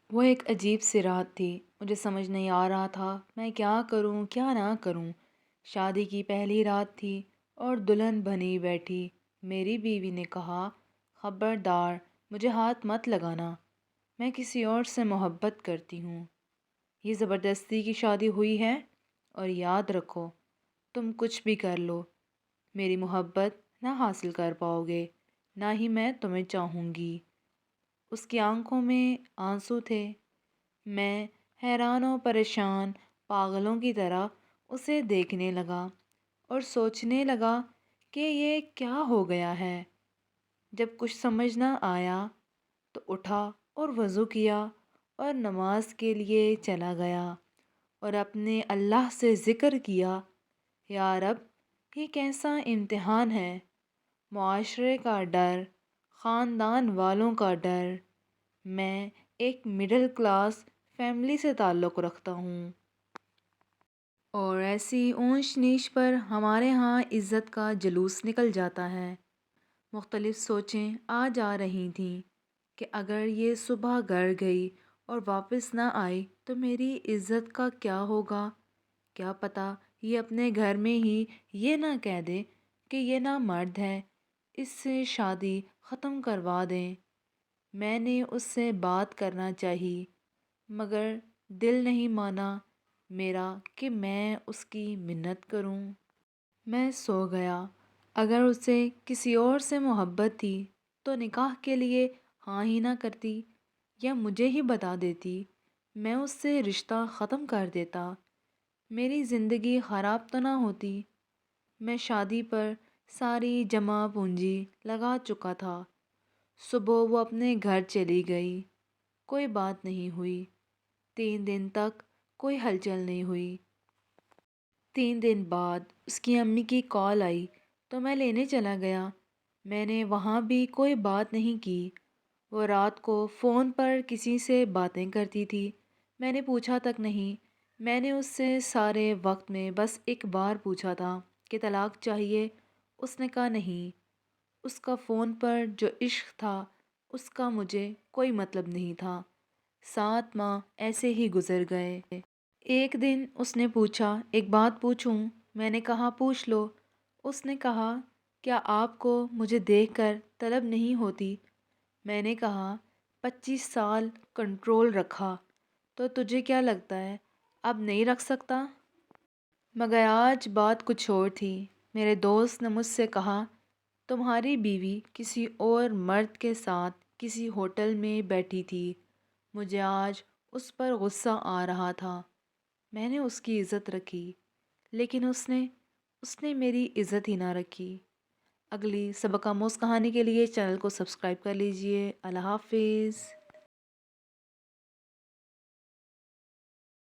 وہ ایک عجیب سی رات تھی۔ مجھے سمجھ نہیں آ رہا تھا میں کیا کروں کیا نہ کروں۔ شادی کی پہلی رات تھی اور دلہن بنی بیٹھی میری بیوی نے کہا، خبردار مجھے ہاتھ مت لگانا، میں کسی اور سے محبت کرتی ہوں۔ یہ زبردستی کی شادی ہوئی ہے اور یاد رکھو تم کچھ بھی کر لو میری محبت نہ حاصل کر پاؤ گے، نہ ہی میں تمہیں چاہوں گی۔ اس کی آنکھوں میں آنسو تھے۔ میں حیران و پریشان پاگلوں کی طرح اسے دیکھنے لگا اور سوچنے لگا کہ یہ کیا ہو گیا ہے۔ جب کچھ سمجھ نہ آیا تو اٹھا اور وضو کیا اور نماز کے لیے چلا گیا اور اپنے اللہ سے ذکر کیا، یا رب یہ کیسا امتحان ہے، معاشرے کا ڈر، خاندان والوں کا ڈر، میں ایک مڈل کلاس فیملی سے تعلق رکھتا ہوں اور ایسی اونچ نیچ پر ہمارے ہاں عزت کا جلوس نکل جاتا ہے۔ مختلف سوچیں آ جا رہی تھیں کہ اگر یہ صبح گھر گئی اور واپس نہ آئی تو میری عزت کا کیا ہوگا؟ کیا پتہ یہ اپنے گھر میں ہی یہ نہ کہہ دے کہ یہ نہ مرد ہے، اس سے شادی ختم کروا دیں۔ میں نے اس سے بات کرنا چاہی مگر دل نہیں مانا میرا کہ میں اس کی منت کروں۔ میں سو گیا۔ اگر اسے کسی اور سے محبت تھی تو نکاح کے لیے ہاں ہی نہ کرتی یا مجھے ہی بتا دیتی، میں اس سے رشتہ ختم کر دیتا، میری زندگی خراب تو نہ ہوتی۔ میں شادی پر ساری جمع پونجی لگا چکا تھا۔ صبح وہ اپنے گھر چلی گئی، کوئی بات نہیں ہوئی۔ 3 دن تک کوئی ہلچل نہیں ہوئی۔ 3 دن بعد اس کی امی کی کال آئی تو میں لینے چلا گیا۔ میں نے وہاں بھی کوئی بات نہیں کی۔ وہ رات کو فون پر کسی سے باتیں کرتی تھی، میں نے پوچھا تک نہیں۔ میں نے اس سے سارے وقت میں بس ایک بار پوچھا تھا کہ طلاق چاہیے، اس نے کہا نہیں۔ اس کا فون پر جو عشق تھا اس کا مجھے کوئی مطلب نہیں تھا۔ 7 ماہ ایسے ہی گزر گئے۔ ایک دن اس نے پوچھا، ایک بات پوچھوں؟ میں نے کہا پوچھ لو۔ اس نے کہا، کیا آپ کو مجھے دیکھ کر طلب نہیں ہوتی؟ میں نے کہا 25 سال کنٹرول رکھا تو تجھے کیا لگتا ہے اب نہیں رکھ سکتا؟ مگر آج بات کچھ اور تھی۔ میرے دوست نے مجھ سے کہا، تمہاری بیوی کسی اور مرد کے ساتھ کسی ہوٹل میں بیٹھی تھی۔ مجھے آج اس پر غصہ آ رہا تھا۔ میں نے اس کی عزت رکھی لیکن اس نے میری عزت ہی نہ رکھی۔ اگلی سبق آموز کہانی کے لیے چینل کو سبسکرائب کر لیجئے۔ اللہ حافظ۔